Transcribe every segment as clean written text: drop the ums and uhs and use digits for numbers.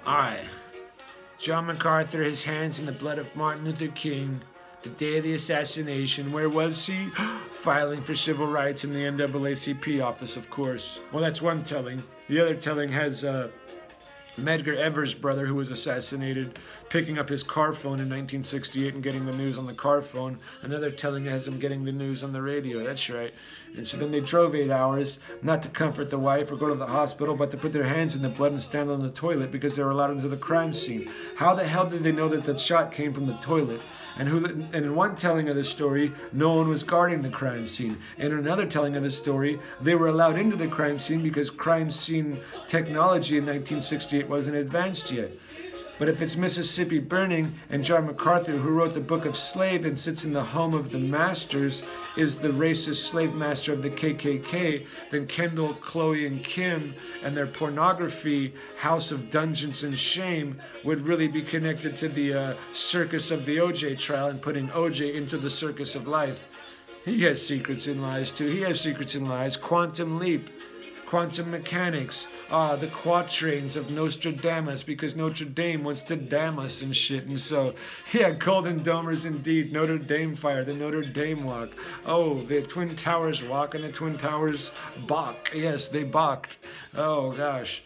Alright. John MacArthur, his hands in the blood of Martin Luther King. The day of the assassination. Where was he? Filing for civil rights in the NAACP office, of course. Well, that's one telling. The other telling has Medgar Evers' brother, who was assassinated, picking up his car phone in 1968 and getting the news on the car phone. Another telling has him getting the news on the radio. That's right. And so then they drove 8 hours, not to comfort the wife or go to the hospital, but to put their hands in the blood and stand on the toilet because they were allowed into the crime scene. How the hell did they know that that shot came from the toilet? And in one telling of the story, no one was guarding the crime scene. And in another telling of the story, they were allowed into the crime scene because crime scene technology in 1968 wasn't advanced yet. But if it's Mississippi Burning and John MacArthur, who wrote the Book of Slave and sits in the home of the masters, is the racist slave master of the KKK, then Kendall, Chloe, and Kim and their pornography house of dungeons and shame would really be connected to the circus of the OJ trial and putting OJ into the circus of life. He has secrets and lies too. He has secrets and lies. Quantum leap. Quantum mechanics, the quatrains of Nostradamus, because Notre Dame wants to damn us and shit. And so, yeah, Golden Domers indeed. Notre Dame fire, the Notre Dame walk. Oh, the Twin Towers walk and the Twin Towers balk. Yes, they balked. Oh, gosh.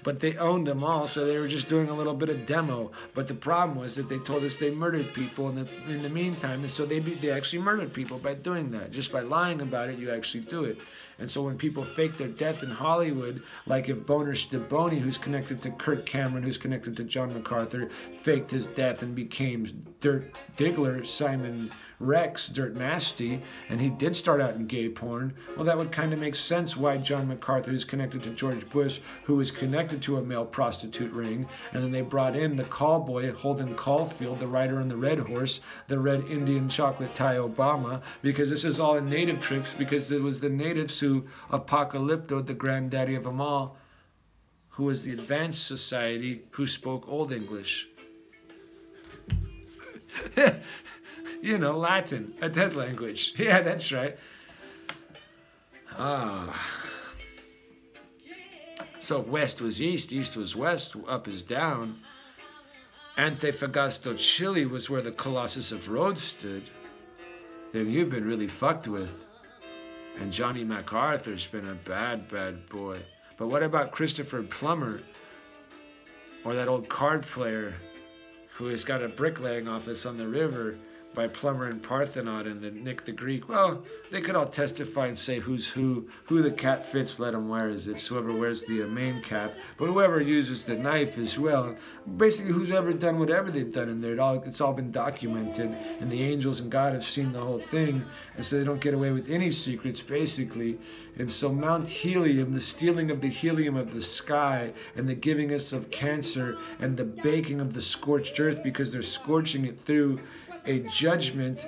But they owned them all, so they were just doing a little bit of demo. But the problem was that they told us they murdered people in the meantime, and so they actually murdered people by doing that. Just by lying about it, you actually do it. And so when people fake their death in Hollywood, like if Boner Staboni, who's connected to Kirk Cameron, who's connected to John MacArthur, faked his death and became Dirt Diggler, Simon Rex, Dirt Nasty, and he did start out in gay porn, well, that would kind of make sense why John MacArthur is connected to George Bush, who was connected to a male prostitute ring, and then they brought in the call boy, Holden Caulfield, the rider on the red horse, the red Indian chocolate tie Obama, because this is all in native tricks, because it was the natives who apocalyptoed the granddaddy of them all, who was the advanced society who spoke Old English. You know, Latin, a dead language. Yeah, that's right. So if west was east, east was west, up is down. Antofagasta, Chile was where the Colossus of Rhodes stood. Then you've been really fucked with. And Johnny MacArthur's been a bad, bad boy. But what about Christopher Plummer? Or that old card player who has got a bricklaying office on the river by Plummer and Parthenon and then Nick the Greek? Well, they could all testify and say who's who the cap fits, let them wear is it's whoever wears the main cap, but whoever uses the knife as well. Basically, who's ever done whatever they've done in there, it's all been documented, and the angels and God have seen the whole thing, and so they don't get away with any secrets, basically. And so Mount Helium, the stealing of the helium of the sky, and the giving us of cancer, and the baking of the scorched earth because they're scorching it through a judgment,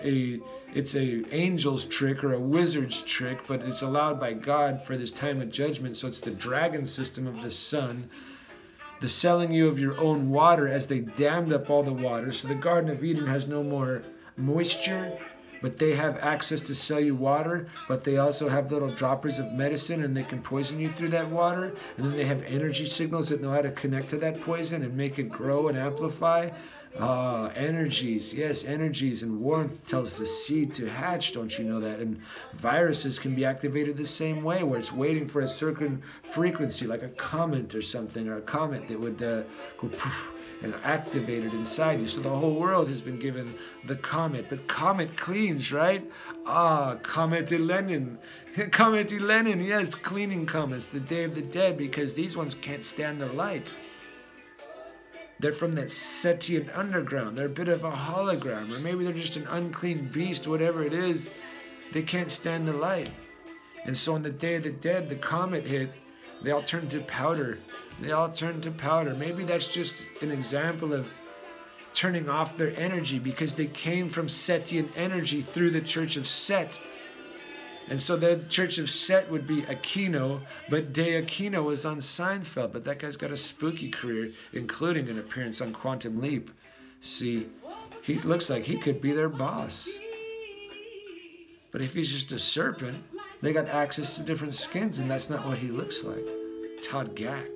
it's a angel's trick or a wizard's trick, but it's allowed by God for this time of judgment. So it's the dragon system of the sun, the selling you of your own water as they dammed up all the water. So the Garden of Eden has no more moisture, but they have access to sell you water, but they also have little droppers of medicine and they can poison you through that water. And then they have energy signals that know how to connect to that poison and make it grow and amplify. Energies, yes, energies, and warmth tells the seed to hatch, don't you know that? And viruses can be activated the same way, where it's waiting for a certain frequency, like a comet or something, or a comet that would go poof and activate it inside you. So the whole world has been given the comet, but comet cleans, right? Comet Lenin. Comet Lenin, yes, cleaning comets, the Day of the Dead, because these ones can't stand the light. They're from that Setian underground. They're a bit of a hologram, or maybe they're just an unclean beast, whatever it is. They can't stand the light. And so on the Day of the Dead, the comet hit, they all turned to powder. They all turned to powder. Maybe that's just an example of turning off their energy because they came from Setian energy through the Church of Set. And so the Church of Set would be Aquino, but De Aquino was on Seinfeld. But that guy's got a spooky career, including an appearance on Quantum Leap. See, he looks like he could be their boss. But if he's just a serpent, they got access to different skins, and that's not what he looks like. Todd Gack.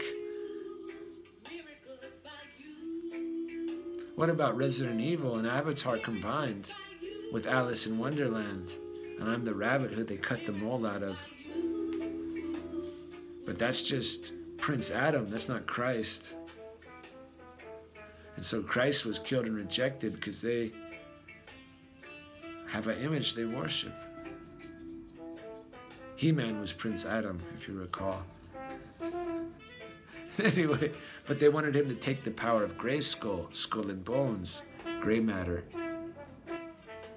What about Resident Evil and Avatar combined with Alice in Wonderland? And I'm the rabbit who they cut the mold out of. But that's just Prince Adam, that's not Christ. And so Christ was killed and rejected because they have an image they worship. He-Man was Prince Adam, if you recall. Anyway, but they wanted him to take the power of Grayskull, Skull and Bones, gray matter,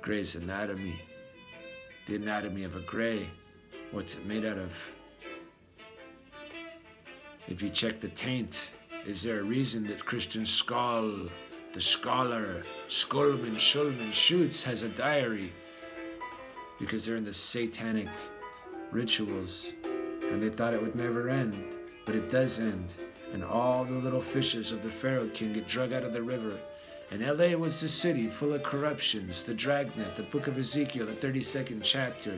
Gray's anatomy, the anatomy of a gray. What's it made out of? If you check the taint, is there a reason that Christian Skull, the scholar, Skullman, Schulman, Schutz, has a diary? Because they're in the satanic rituals, and they thought it would never end, but it does end. And all the little fishes of the Pharaoh King get drug out of the river. And LA was the city full of corruptions, the dragnet, the book of Ezekiel, the 32nd chapter,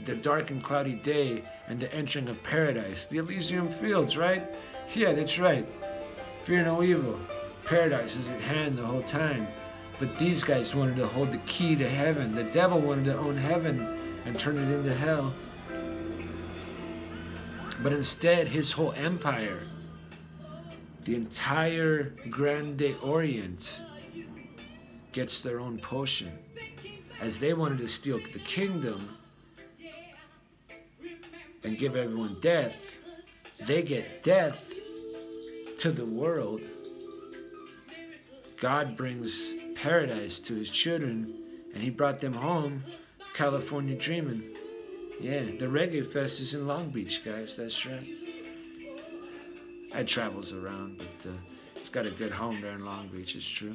the dark and cloudy day, and the entering of paradise, the Elysium fields, right? Yeah, that's right. Fear no evil. Paradise is at hand the whole time. But these guys wanted to hold the key to heaven. The devil wanted to own heaven and turn it into hell. But instead, his whole empire, the entire Grande Orient, gets their own potion. As they wanted to steal the kingdom and give everyone death, they get death to the world. God brings paradise to his children, and he brought them home, California dreaming. Yeah, the Reggae Fest is in Long Beach, guys, that's right. I travels around, but it's got a good home there in Long Beach, it's true.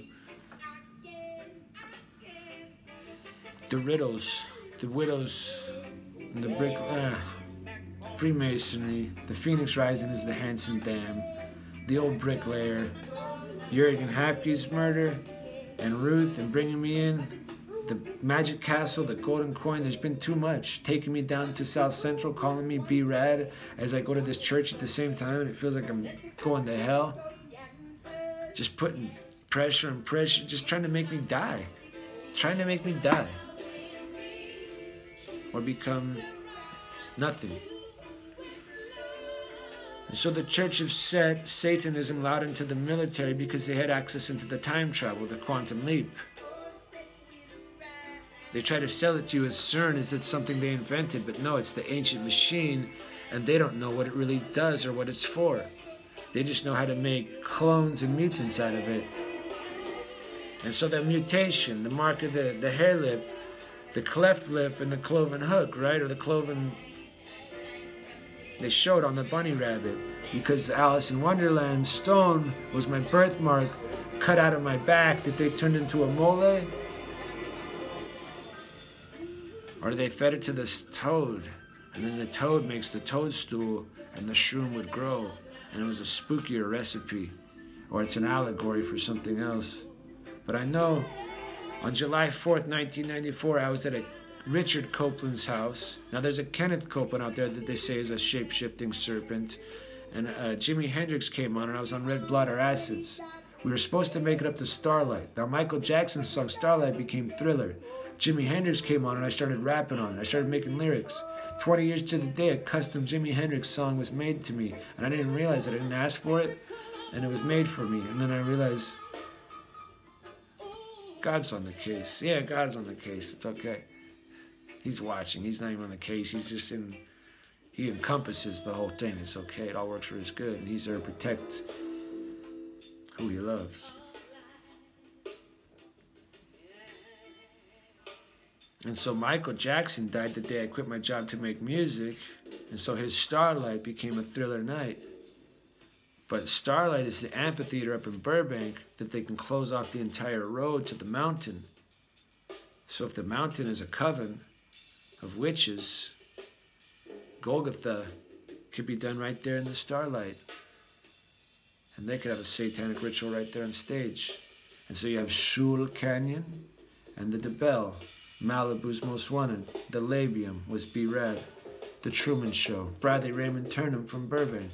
The riddles, the widows, and the brick, Freemasonry, the Phoenix Rising is the Hanson Dam, the old bricklayer, Jurgen Hapke's murder, and Ruth and bringing me in, the Magic Castle, the Golden Coin. There's been too much. Taking me down to South Central, calling me B-Rad as I go to this church at the same time, and it feels like I'm going to hell. Just putting pressure and pressure, just trying to make me die. Trying to make me die. Or become nothing. And so the Church of Satanism allowed into the military because they had access into the time travel, the quantum leap. They try to sell it to you as CERN as it's something they invented, but no, it's the ancient machine, and they don't know what it really does or what it's for. They just know how to make clones and mutants out of it. And so the mutation, the mark of the hair lip, the cleft lip, and the cloven hook, right? Or the cloven, they showed on the bunny rabbit, because the Alice in Wonderland stone was my birthmark cut out of my back that they turned into a mole. Or they fed it to this toad, and then the toad makes the toadstool, and the shroom would grow, and it was a spookier recipe, or it's an allegory for something else. But I know, on July 4th, 1994, I was at a Richard Copeland's house. Now there's a Kenneth Copeland out there that they say is a shape-shifting serpent, and Jimi Hendrix came on, and I was on red blood or acids. We were supposed to make it up to Starlight. Now Michael Jackson's song Starlight became Thriller. Jimi Hendrix came on and I started rapping on it. I started making lyrics. 20 years to the day, a custom Jimi Hendrix song was made to me. And I didn't realize it. I didn't ask for it. And it was made for me. And then I realized, God's on the case. Yeah, God's on the case. It's okay. He's watching. He's not even on the case. He's just in, he encompasses the whole thing. It's okay. It all works for his good. And he's there to protect who he loves. And so Michael Jackson died the day I quit my job to make music, and so his Starlight became a Thriller night. But Starlight is the amphitheater up in Burbank that they can close off the entire road to the mountain. So if the mountain is a coven of witches, Golgotha could be done right there in the Starlight. And they could have a satanic ritual right there on stage. And so you have Shul Canyon and the DeBell. Malibu's Most Wanted, The Labium was B-Rad, The Truman Show, Bradley Raymond Turnham from Burbank.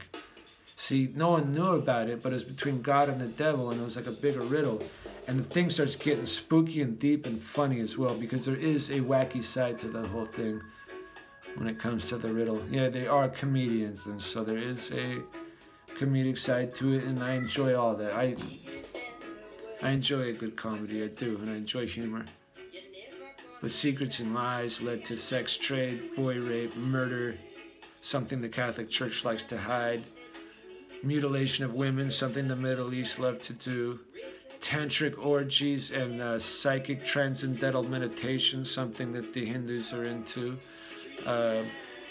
See, no one knew about it, but it was between God and the devil, and it was like a bigger riddle. And the thing starts getting spooky and deep and funny as well, because there is a wacky side to the whole thing when it comes to the riddle. Yeah, they are comedians, and so there is a comedic side to it, and I enjoy all that. I enjoy a good comedy, I do, and I enjoy humor. But secrets and lies led to sex trade, boy rape, murder, something the Catholic Church likes to hide, mutilation of women, something the Middle East love to do, tantric orgies and psychic transcendental meditation, something that the Hindus are into,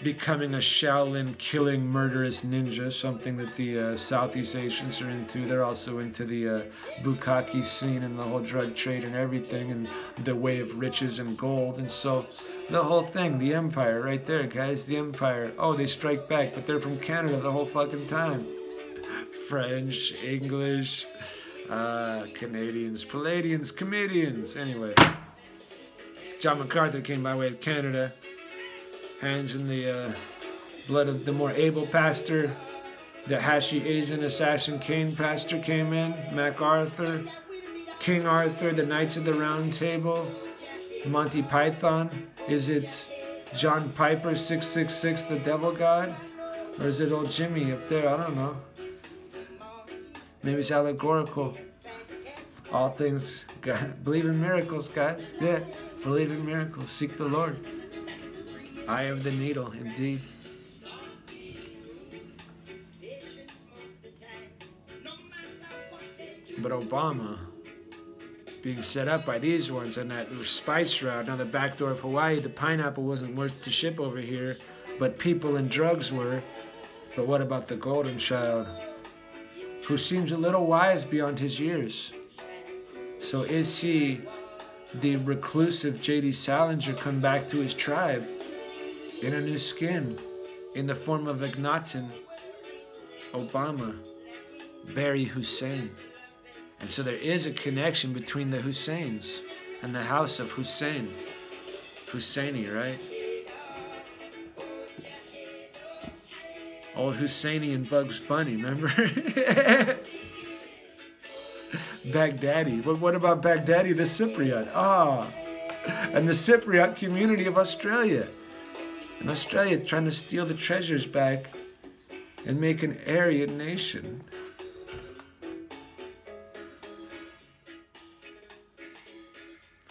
becoming a Shaolin killing murderous ninja, something that the Southeast Asians are into. They're also into the bukkake scene and the whole drug trade and everything, and the way of riches and gold. And so the whole thing, the empire right there, guys, the empire. Oh, they strike back, but they're from Canada the whole fucking time. French, English, Canadians, Palladians, comedians. Anyway, John MacArthur came by way of Canada, hands in the blood of the more able pastor. The Hashi Asian assassin Kane pastor came in. MacArthur, King Arthur, the Knights of the Round Table, Monty Python. Is it John Piper 666, the Devil God? Or is it old Jimmy up there? I don't know. Maybe it's allegorical. All things, God, believe in miracles, guys. Yeah, believe in miracles. Seek the Lord. Eye of the needle, indeed. But Obama, being set up by these ones on that spice route, now the back door of Hawaii, the pineapple wasn't worth to ship over here, but people and drugs were. But what about the golden child, who seems a little wise beyond his years? So is he, the reclusive J.D. Salinger, come back to his tribe in a new skin, in the form of Akhenaten, Obama, Barry Hussein? And so there is a connection between the Husseins and the house of Hussein. Husseini, right? Old Husseini and Bugs Bunny, remember? Baghdadi. But what about Baghdadi the Cypriot? And the Cypriot community of Australia. And Australia trying to steal the treasures back and make an Aryan nation.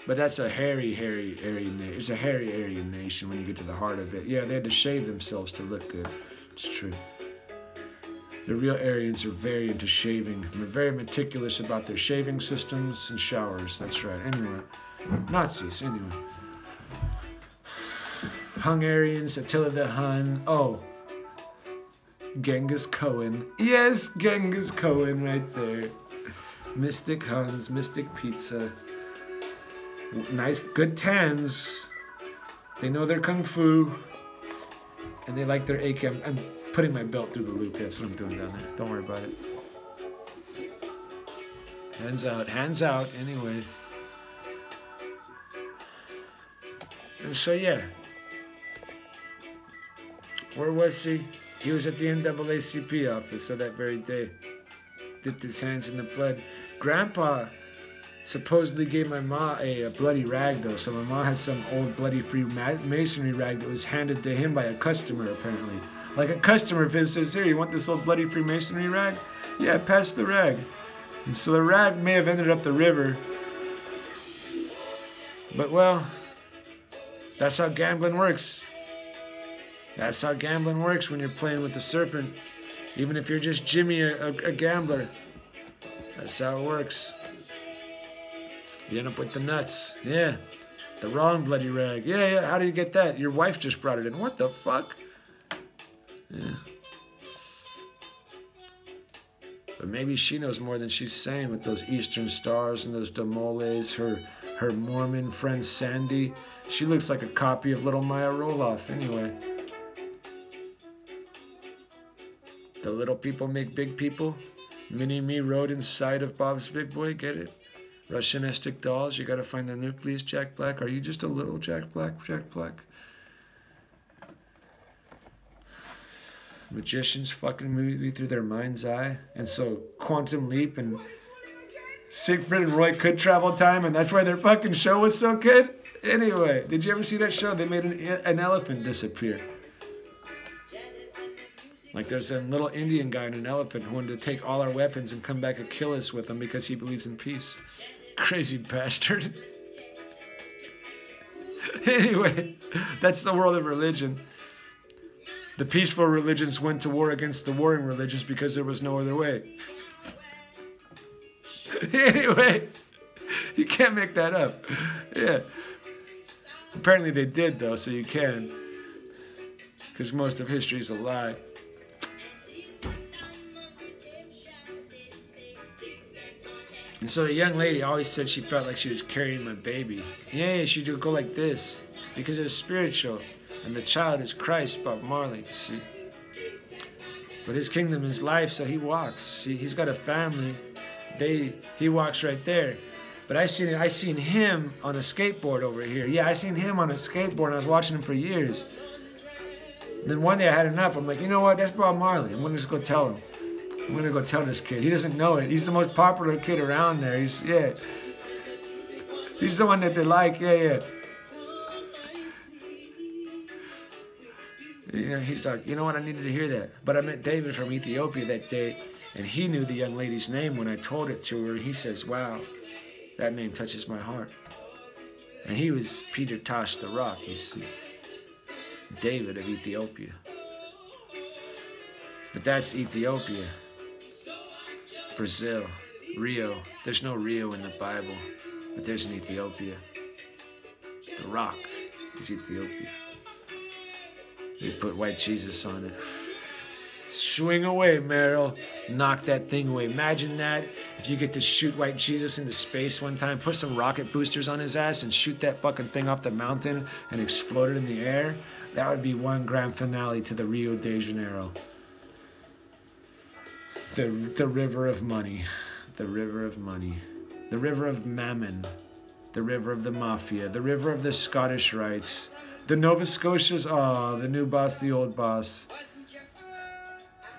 But that's a hairy Aryan nation. It's a hairy Aryan nation when you get to the heart of it. Yeah, they had to shave themselves to look good. It's true. The real Aryans are very into shaving. They're very meticulous about their shaving systems and showers. That's right. Anyway, Nazis. Anyway, Hungarians, Attila the Hun. Oh, Genghis Khan. Yes, Genghis Khan right there. Mystic Huns, Mystic Pizza. Nice, good tans. They know their kung fu. And they like their AK. I'm putting my belt through the loop. That's what I'm doing down there. Don't worry about it. Hands out. Hands out. Anyway. And so, yeah. Where was he? He was at the NAACP office on that very day. Dipped his hands in the blood. Grandpa supposedly gave my ma a bloody rag, though. So my ma had some old bloody free masonry rag that was handed to him by a customer, apparently. Like a customer of his says, here, you want this old bloody Freemasonry rag? Yeah, pass the rag. And so the rag may have ended up the river. But, well, that's how gambling works. That's how gambling works when you're playing with the serpent. Even if you're just Jimmy, a gambler. That's how it works. You end up with the nuts. Yeah. The wrong bloody rag. Yeah, how do you get that? Your wife just brought it in. What the fuck? Yeah. But maybe she knows more than she's saying with those Eastern Stars and those Demoles. Her Mormon friend Sandy. She looks like a copy of Little Maya Roloff anyway. The little people make big people. Mini-Me rode inside of Bob's Big Boy. Get it? Russianistic dolls. You gotta find the nucleus, Jack Black. Are you just a little Jack Black, Jack Black? Magicians fucking movie through their mind's eye. And so Quantum Leap and Siegfried and Roy could travel time, and that's why their fucking show was so good. Anyway, did you ever see that show? They made an elephant disappear. Like there's a little Indian guy and an elephant who wanted to take all our weapons and come back and kill us with them because he believes in peace. Crazy bastard. Anyway, that's the world of religion. The peaceful religions went to war against the warring religions because there was no other way. Anyway, you can't make that up. Yeah. Apparently they did, though, so you can. Because most of history is a lie. And so the young lady always said she felt like she was carrying my baby. Yeah, she would go like this. Because it's spiritual. And the child is Christ, Bob Marley, see? But his kingdom is life, so he walks. See, he's got a family. He walks right there. But I seen him on a skateboard over here. Yeah, I seen him on a skateboard, and I was watching him for years. And then one day I had enough. I'm like, you know what? That's Bob Marley. I'm gonna just go tell him. I'm gonna go tell this kid. He doesn't know it. He's the most popular kid around there. He's the one that they like. Yeah. You know, he's like, you know what? I needed to hear that. But I met David from Ethiopia that day, and he knew the young lady's name when I told it to her. He says, wow, that name touches my heart. And he was Peter Tosh the Rock, you see. David of Ethiopia. But that's Ethiopia. Brazil. Rio. There's no Rio in the Bible, but there's an Ethiopia. The Rock is Ethiopia. You put white Jesus on it. Swing away, Meryl. Knock that thing away. Imagine that. If you get to shoot white Jesus into space one time, put some rocket boosters on his ass and shoot that fucking thing off the mountain and explode it in the air, that would be one grand finale to the Rio de Janeiro. The river of money. The river of money. The river of mammon. The river of the mafia. The river of the Scottish rights. The Nova Scotias, the new boss, the old boss.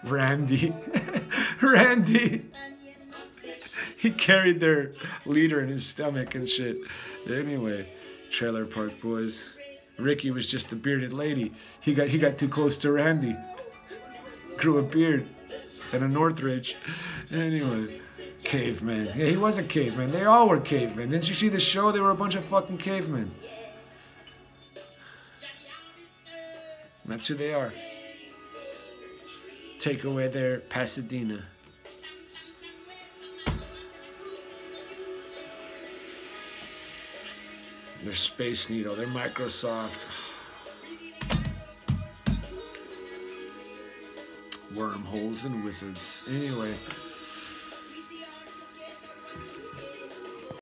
Randy. Randy. He carried their leader in his stomach and shit. Anyway, Trailer Park Boys. Ricky was just the bearded lady. He got too close to Randy. Grew a beard and a Northridge. Anyway, caveman. Yeah, he was a caveman. They all were cavemen. Didn't you see the show? They were a bunch of fucking cavemen. That's who they are. Take away their Pasadena. Their Space Needle, their Microsoft. Wormholes and wizards. Anyway.